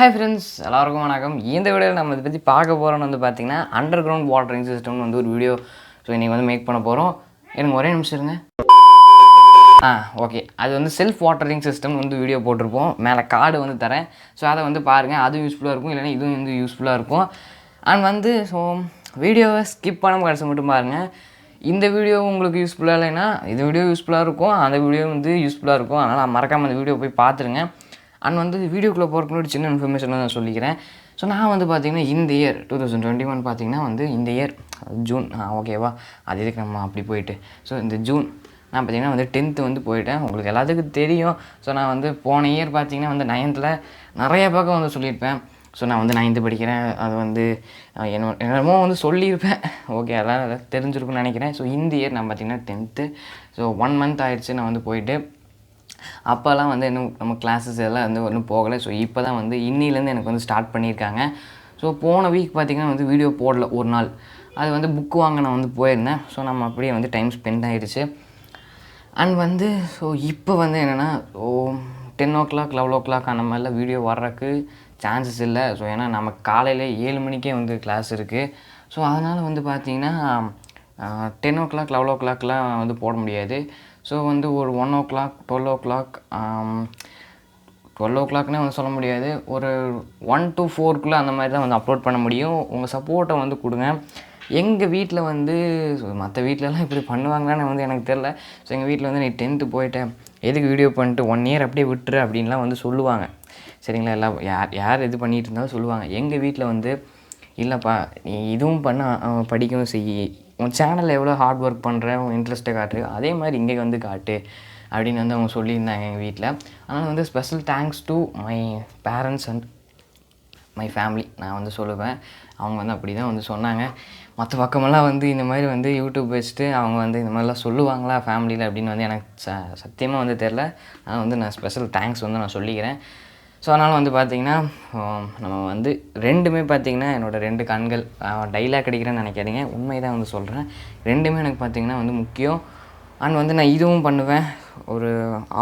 Hi friends, எல்லாருக்கும் வணக்கம். இந்த வீடியோவில் நம்ம இதை பற்றி பார்க்க போகிறோன்னு வந்து பார்த்திங்கன்னா அண்டர் கிரவுண்ட் வாட்டரிங் சிஸ்டம்னு வந்து ஒரு வீடியோ இன்றைக்கி வந்து மேக் பண்ண போகிறோம். எனக்கு ஒரே நிமிஷம் இருங்க. ஓகே, அது வந்து செல்ஃப் வாட்டரிங் சிஸ்டம் வந்து வீடியோ போட்டிருப்போம். மேலே கார்டு வந்து தரேன். ஸோ அதை வந்து பாருங்கள், அதுவும் யூஸ்ஃபுல்லாக இருக்கும், இல்லைனா இதுவும் வந்து யூஸ்ஃபுல்லாக இருக்கும். அண்ட் வந்து வீடியோவை ஸ்கிப் பண்ணாமல் கடைசி மட்டும் பாருங்கள். இந்த வீடியோ உங்களுக்கு யூஸ்ஃபுல்லாக இல்லைன்னா இந்த வீடியோ யூஸ்ஃபுல்லாக இருக்கும், அந்த வீடியோ வந்து யூஸ்ஃபுல்லாக இருக்கும். அதனால் மறக்காமல் அந்த வீடியோ போய் பார்த்துருங்க. அண்ட் வந்து வீடியோக்குள்ளே போகிறதுக்கு முன்னாடி சின்ன இன்ஃபர்மேஷன் நான் சொல்லிக்கிறேன். ஸோ நான் வந்து பார்த்திங்கன்னா இந்த இயர் 2021 பார்த்திங்கன்னா வந்து இந்த இயர் ஜூன் ஓகேவா, அது இதுக்கு நம்ம அப்படி போயிட்டு இந்த ஜூன் நான் பார்த்திங்கன்னா வந்து 10th வந்து போயிட்டேன். உங்களுக்கு எல்லாத்துக்கும் தெரியும். ஸோ நான் வந்து போன இயர் பார்த்திங்கன்னா வந்து 9th நிறைய பக்கம் வந்து சொல்லியிருப்பேன். ஸோ நான் வந்து 9th படிக்கிறேன், அது வந்து என்னமோ வந்து சொல்லியிருப்பேன். ஓகே, அதெல்லாம் தெரிஞ்சிருக்குன்னு நினைக்கிறேன். ஸோ இந்த இயர் நான் பார்த்திங்கன்னா 10th. ஸோ 1 month ஆகிடுச்சு நான் வந்து போயிட்டு. அப்போல்லாம் வந்து இன்னும் நம்ம கிளாஸஸ் எல்லாம் வந்து ஒன்றும் போகலை. ஸோ இப்போ தான் வந்து இன்னிலேருந்து எனக்கு வந்து ஸ்டார்ட் பண்ணியிருக்காங்க. ஸோ போன வீக் பார்த்திங்கன்னா வந்து வீடியோ போடல ஒரு நாள். அது வந்து புக்கு வாங்க நான் வந்து போயிருந்தேன். ஸோ நம்ம அப்படியே வந்து டைம் ஸ்பெண்ட் ஆகிடுச்சு. அண்ட் வந்து இப்போ வந்து என்னென்னா 10 o'clock 11 o'clock அந்த மாதிரிலாம் வீடியோ வர்றதுக்கு சான்சஸ் இல்லை. ஏன்னா நமக்கு காலையில் 7 மணிக்கே வந்து கிளாஸ் இருக்குது. ஸோ அதனால் வந்து பார்த்திங்கன்னா 10 o'clock 11 o'clockலாம் வந்து போட முடியாது. ஸோ வந்து ஒரு 1 o'clock 12 o'clock 12 o'clockனே வந்து சொல்ல முடியாது, ஒரு 1 to 4 அந்த மாதிரி தான் வந்து அப்லோட் பண்ண முடியும். உங்கள் சப்போர்ட்டை வந்து கொடுங்க. எங்கள் வீட்டில் வந்து மற்ற வீட்டிலலாம் இப்படி பண்ணுவாங்களான்னு வந்து எனக்கு தெரில. ஸோ எங்கள் வீட்டில் வந்து நீ 10th போயிட்டேன், எதுக்கு வீடியோ பண்ணிட்டு 1 year அப்படியே விட்டுரு அப்படின்லாம் வந்து சொல்லுவாங்க. சரிங்களா, எல்லாம் யார் இது பண்ணிகிட்டு இருந்தாலும் சொல்லுவாங்க. எங்கள் வீட்டில் வந்து இல்லைப்பா, நீ இதுவும் பண்ண படிக்கவும் செய், உன் சேனலில் எவ்வளோ ஹார்ட் ஒர்க் பண்ணுற, உன் இன்ட்ரெஸ்ட்டை காட்டு, அதே மாதிரி இங்கே வந்து காட்டு அப்படின்னு வந்து அவங்க சொல்லியிருந்தாங்க எங்கள் வீட்டில். அதனால் வந்து special thanks to my parents and my family நான் வந்து சொல்லுவேன். அவங்க வந்து அப்படி தான் வந்து சொன்னாங்க. மற்ற பக்கமெல்லாம் வந்து இந்த மாதிரி வந்து யூடியூப் வச்சுட்டு அவங்க வந்து இந்த மாதிரிலாம் சொல்லுவாங்களா ஃபேமிலியில் அப்படின்னு வந்து எனக்கு சத்தியமாக வந்து தெரில. ஆனால் வந்து நான் ஸ்பெஷல் தேங்க்ஸ் வந்து நான் சொல்லிக்கிறேன். ஸோ அதனால் வந்து பார்த்திங்கன்னா நம்ம வந்து ரெண்டுமே பார்த்திங்கன்னா என்னோடய 2 கண்கள். டைலாக் அடிக்கிறேன்னு நினைக்காதீங்க, உண்மை தான் வந்து சொல்கிறேன். ரெண்டுமே எனக்கு பார்த்திங்கன்னா வந்து முக்கியம். அண்ட் வந்து நான் இதுவும் பண்ணுவேன், ஒரு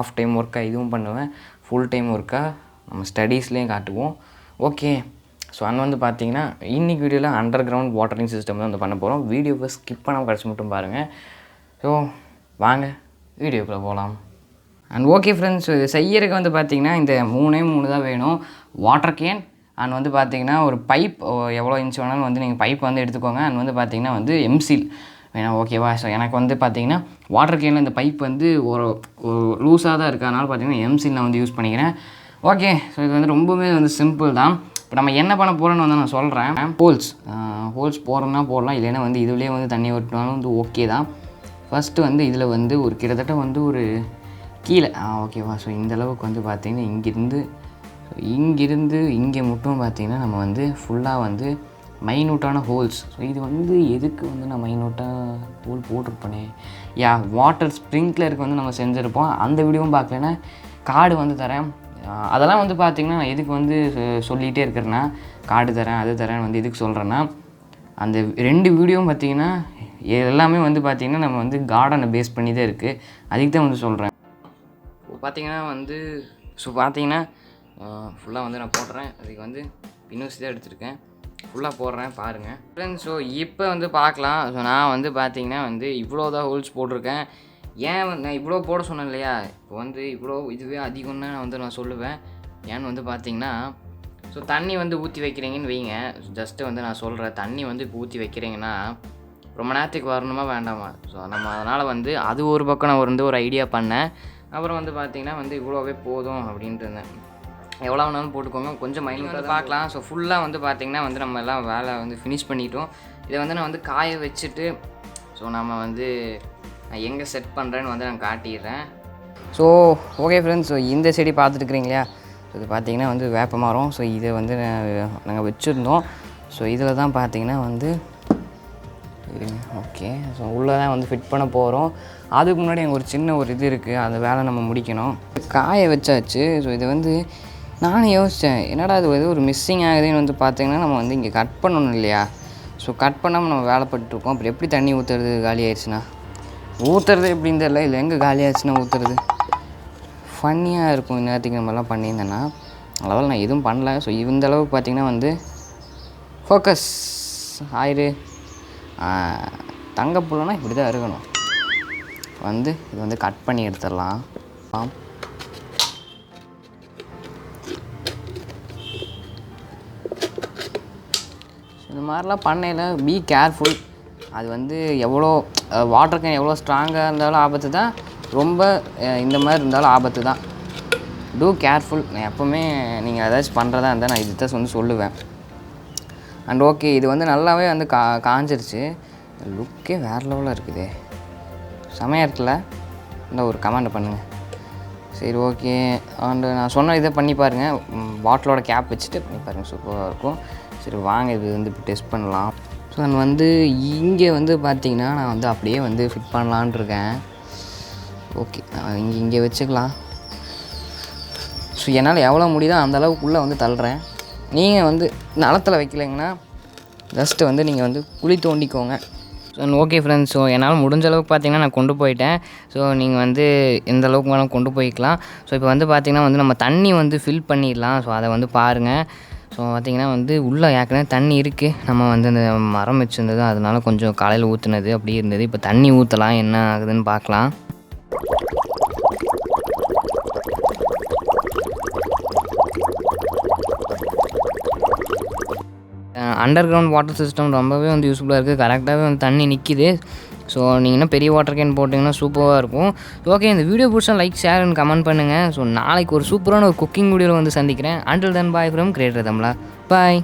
ஆஃப் டைம் ஒர்க்காக இதுவும் பண்ணுவேன், ஃபுல் டைம் ஒர்க்காக நம்ம ஸ்டடீஸ்லேயும் காட்டுவோம். ஓகே, ஸோ அண்ட் வந்து பார்த்திங்கன்னா இன்றைக்கி வீடியோவில் அண்டர் கிரவுண்ட் வாட்டரிங் சிஸ்டம் தான் வந்து பண்ண போகிறோம். வீடியோவை ஸ்கிப் பண்ணாமல் கடைசி மட்டும் பாருங்கள். ஸோ வாங்க வீடியோக்குள்ளே போகலாம். அண்ட் ஓகே ஃப்ரெண்ட்ஸ், இது செய்யறதுக்கு வந்து பார்த்திங்கன்னா இந்த 3 தான் வேணும். வாட்டர் கேன் அண்ட் வந்து பார்த்திங்கன்னா ஒரு பைப், எவ்வளோ இன்ச் வேணாலும் வந்து நீங்கள் பைப் வந்து எடுத்துக்கோங்க. அண்ட் வந்து பார்த்திங்கன்னா வந்து எம்சில் வேணும். ஓகேவா, ஸோ எனக்கு வந்து பார்த்திங்கன்னா வாட்டர் கேனில் இந்த பைப் வந்து ஒரு லூஸாக தான் இருக்குது, அதனால் பார்த்திங்கன்னா எம்சில் நான் வந்து யூஸ் பண்ணிக்கிறேன். ஓகே, ஸோ இது வந்து ரொம்பவே வந்து சிம்பிள் தான். இப்போ நம்ம என்ன பண்ண போகிறோன்னு வந்து நான் சொல்கிறேன். ஹோல்ஸ் போடுறோன்னா போடலாம், இல்லைன்னா வந்து இதுலேயே வந்து தண்ணி விட்டுனாலும் வந்து ஓகே தான். ஃபஸ்ட்டு வந்து இதில் வந்து ஒரு கிட்டத்தட்ட வந்து ஒரு கீழே ஓகேவா, ஸோ இந்தளவுக்கு வந்து பார்த்திங்கன்னா இங்கிருந்து இங்கே மட்டும் பார்த்திங்கன்னா நம்ம வந்து ஃபுல்லாக வந்து மைனூட்டான ஹோல்ஸ். ஸோ இது வந்து எதுக்கு வந்து நான் மைனூட்டாக ஹோல் போட்டிருப்பேனே, வாட்டர் ஸ்ப்ரிங்க்லருக்கு வந்து நம்ம செஞ்சுருப்போம். அந்த வீடியோவும் பார்க்கலன்னா கார்டு வந்து தரேன். அதெல்லாம் வந்து பார்த்திங்கன்னா நான் எதுக்கு வந்து சொல்லிகிட்டே இருக்கிறேன்னா, கார்டு தரேன் அது தரேன் வந்து எதுக்கு சொல்கிறேன்னா, அந்த 2 வீடியோவும் பார்த்திங்கன்னா எல்லாமே வந்து பார்த்திங்கன்னா நம்ம வந்து கார்டனை பேஸ் பண்ணி தான் இருக்குது, அதுக்கு தான் வந்து சொல்கிறேன். பார்த்திங்கன்னா வந்து பார்த்திங்கன்னா ஃபுல்லாக வந்து நான் போடுறேன். அதுக்கு வந்து பின்னூசி தான் எடுத்துருக்கேன், ஃபுல்லாக போடுறேன் பாருங்கள் ஃப்ரெண்ட்ஸ். ஸோ இப்போ வந்து பார்க்கலாம். ஸோ நான் வந்து பார்த்திங்கன்னா வந்து இவ்வளோ தான் ஹோல்ஸ் போட்டிருக்கேன். ஏன் நான் இவ்வளோ போட சொன்னேன் இல்லையா, இப்போ வந்து இவ்வளோ இதுவே அதிகம்னு நான் சொல்லுவேன். ஏன்னு வந்து பார்த்திங்கன்னா ஸோ தண்ணி வந்து ஊற்றி வைக்கிறீங்கன்னு வைங்க, ஜஸ்ட்டு வந்து நான் சொல்கிறேன், தண்ணி வந்து இப்போ ஊற்றி வைக்கிறீங்கன்னா ரொம்ப நேரத்துக்கு வரணுமா வேண்டாமா. ஸோ நம்ம அதனால் வந்து அது ஒரு பக்கம் நான் வந்து ஒரு ஐடியா பண்ணேன். அப்புறம் வந்து பார்த்திங்கன்னா வந்து இவ்வளோவே போதும் அப்படின்ட்டு இருந்தேன். எவ்வளோ வேணாலும் போட்டுக்கோங்க, கொஞ்சம் மைனூட்டாக பார்க்கலாம். ஸோ ஃபுல்லாக வந்து பார்த்திங்கன்னா வந்து நம்ம எல்லாம் வேலை வந்து ஃபினிஷ் பண்ணிட்டோம். இதை வந்து நான் வந்து காய வச்சுட்டு நம்ம வந்து நான் எங்கே செட் பண்ணுறேன்னு வந்து நான் காட்டிடுறேன். ஸோ ஓகே ஃப்ரெண்ட்ஸ், ஸோ இந்த செடி பார்த்துட்டுருக்கிறீங்க இல்லையா, ஸோ இது பார்த்திங்கன்னா வந்து வேப்ப மரம். ஸோ இதை வந்து நாங்கள் வச்சுருந்தோம். ஸோ இதில் தான் பார்த்திங்கன்னா வந்து ஓகே, ஸோ உள்ளே தான் வந்து ஃபிட் பண்ண போகிறோம். அதுக்கு முன்னாடி அங்கே ஒரு சின்ன ஒரு இது இருக்குது, அந்த வேலை நம்ம முடிக்கணும். காய வச்சாச்சு. ஸோ இது வந்து நானும் யோசித்தேன், என்னடா இது ஏதோ ஒரு மிஸ்ஸிங் ஆகுதுன்னு வந்து பார்த்திங்கன்னா நம்ம வந்து இங்கே கட் பண்ணணும் இல்லையா. ஸோ கட் பண்ணாமல் நம்ம வேலை பட்டுருக்கோம். அப்புறம் எப்படி தண்ணி ஊற்றுறது காலி ஆயிடுச்சுன்னா, ஊற்றுறது எப்படின்னு தெரியல, இல்லை எங்கே காலி ஆயிடுச்சுன்னா ஊற்றுறது ஃபன்னியாக இருக்கும். நேரத்துக்கு நம்மலாம் பண்ணியிருந்தேன்னா அளவில் நான் எதுவும் பண்ணல. ஸோ இந்த அளவுக்கு பார்த்திங்கன்னா வந்து ஃபோக்கஸ் ஆயிரு. தங்கப்புல்லுனா இப்படி தான் இருக்கணும். வந்து இது வந்து கட் பண்ணி எடுத்துடலாம். இந்த மாதிரிலாம் பண்ணையில் பி கேர்ஃபுல். அது வந்து எவ்வளோ வாட்டர் கேன் எவ்வளோ ஸ்ட்ராங்காக இருந்தாலும் ஆபத்து தான், ரொம்ப இந்த மாதிரி இருந்தாலும் ஆபத்து தான். Do careful. நான் எப்போவுமே நீங்கள் ஏதாச்சும் பண்ணுறதா இருந்தால் நான் இது தான் வந்து சொல்லுவேன். அண்ட் ஓகே, இது வந்து நல்லாவே வந்து காஞ்சிருச்சு. லுக்கே வேறு லெவலில் இருக்குது. செமையாக இருக்குல்ல? இந்த ஒரு கமெண்ட் பண்ணுங்கள். சரி ஓகே. அண்டு நான் சொன்ன இதை பண்ணி பாருங்கள். பாட்டிலோட கேப் வச்சுட்டு பண்ணி பாருங்கள், சூப்பராக இருக்கும். சரி வாங்க இது வந்து இப்போ டெஸ்ட் பண்ணலாம். ஸோ நான் வந்து இங்கே வந்து பார்த்திங்கன்னா நான் வந்து அப்படியே வந்து ஃபிட் பண்ணலான் இருக்கேன். ஓகே, இங்கே வச்சுக்கலாம். ஸோ என்னால் எவ்வளோ முடியுதோ அந்த அளவுக்குள்ளே வந்து தள்ளுறேன். நீங்கள் வந்து நிலத்தில் வைக்கலைங்கன்னா ஜஸ்ட்டு வந்து நீங்கள் வந்து குழி தோண்டிக்கோங்க. ஸோ ஓகே ஃப்ரெண்ட்ஸ், ஸோ என்னால் முடிஞ்ச அளவுக்கு பார்த்திங்கன்னா நான் கொண்டு போயிட்டேன். ஸோ நீங்கள் வந்து எந்த அளவுக்கு வேணாலும் கொண்டு போய்க்கலாம். ஸோ இப்போ வந்து பார்த்திங்கன்னா வந்து நம்ம தண்ணி வந்து ஃபில் பண்ணிடலாம். ஸோ அதை வந்து பாருங்கள். ஸோ பார்த்திங்கன்னா வந்து உள்ளே ஏற்கனவே தண்ணி இருக்குது. நம்ம வந்து அந்த மரம் வச்சுருந்தது, அதனால கொஞ்சம் காலையில் ஊற்றுனது அப்படி இருந்தது. இப்போ தண்ணி ஊற்றலாம், என்ன ஆகுதுன்னு பார்க்கலாம். அண்டர் கிரவுண்ட் வாட்டர் சிஸ்டம் ரொம்பவே வந்து யூஸ்ஃபுல்லாக இருக்குது. கரெக்டாகவே வந்து தண்ணி நிற்கிது. ஸோ நீங்கள் இன்னும் பெரிய வாட்டர் கேன் போட்டிங்கன்னா சூப்பராக இருக்கும். ஓகே, இந்த வீடியோ பிடிச்சா லைக், ஷேர் அண்ட் கமெண்ட் பண்ணுங்கள். ஸோ நாளைக்கு ஒரு சூப்பரான ஒரு குக்கிங் வீடியோவில் வந்து சந்திக்கிறேன். Until then bye from creator Tamizha. Bye.